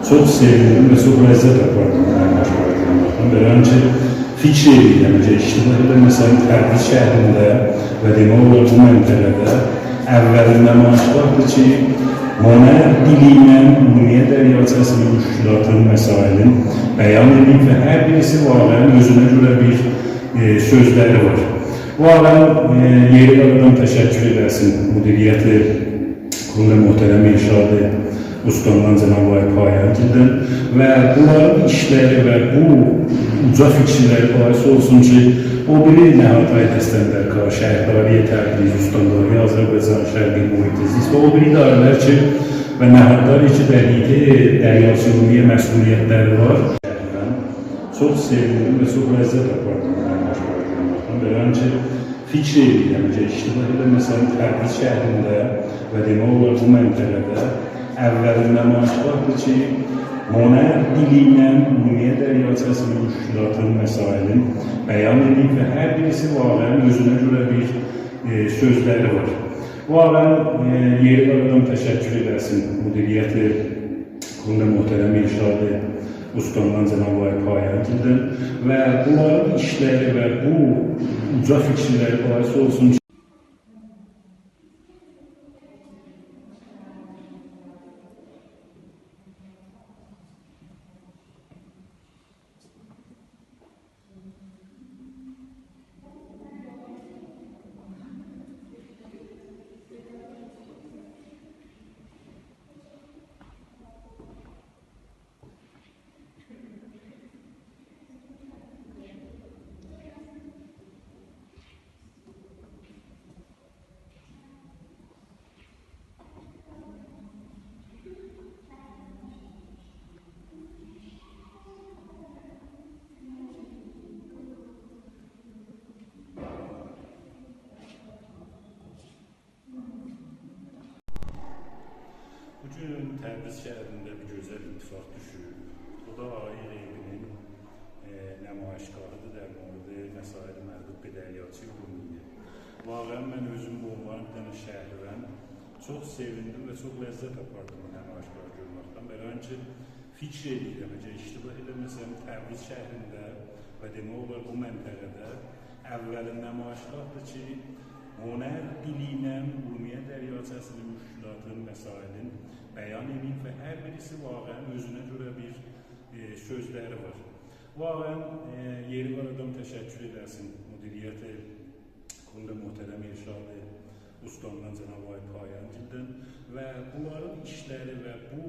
Çok sevindim ve çok lezzet apardım ben başkanlıqdan. Belirəm ki, fikir edirəm, iştirak edirəm. Məsələn, Təbriz şəhərində və demək olar bu məntəqədə əvvəlində maaşlardır ki, Moner dili ilə Ümumiyyə Dəryaçəsinin müşkülatın, məsailin bəyan edib və hər birisi vaqəən özünə görə bir sözləri var. Vaqəən yeri qaladan təşəkkür edəsin müdiriyyəti Kurumda Muhterəm İrşadı Ustamdan Cənab-ı Payəncildən və bunların işləri və bu uca fikirləri bahisi olsun ki, o biri Nəhatay Dəstəndərkar, Şəhərdariyə Təbriz, Ustandariyə Azərbaycan, Şərqi Muhitizist və o biri idarələr ki və Nəhatlar ki, dəryaçılığıya məsuliyyətləri var. Çox sevindim və çox lezzet apardım mən başkanlıqdan. Belirəm ki, fikir edirəm, iştirak edirəm. Məsələn, Təbriz şəhərində və demək olar bu məntəqədə əvvəlində maaşlardır ki, Moner dili ilə Ümumiyyə Dəryaçəsinin müşkülatın, məsailin bəyan edib və hər birisi vaqəən özünə görə bir sözləri var. Vaqəən yeri qaladan təşəkkür edəsin müdiriyyəti Kurumda Muhterəm İrşadı Ustamdan Cənab-ı Payəncildən və bunların işləri və bu uca fikirləri bahisi olsun ki, bugün Təbriz şəhərində bir gözəl ittifaq düşür. O da Ayıq evinin nümayişgahıdır, dərmanıdır, məsai-i mərdud bədəliyyatçı ümumiyyə. Vaqəən mən özüm bu ünvanı bir dənə şəhərdən çox sevindim və çox lezzet apardım bu nümayişgahı görməkdən. Belirəm ki, fikir edirəm, iştirak edirəm. Məsələn, Təbriz şəhərində və demək olar bu məntəqədə əvvəlin nümayişgahdır ki, Moner dili ilə Ümumiyyə Dəryaçəsinin müşkülatın, məsailin bəyan edib və hər birisi vaqəən özünə görə bir sözləri var. Vaqəən yeri qaladan təşəkkür edəsin müdiriyyəti Kurumda Muhterəm İrşadı Ustamdan Cənab-ı Payəncildən və bunların işləri və bu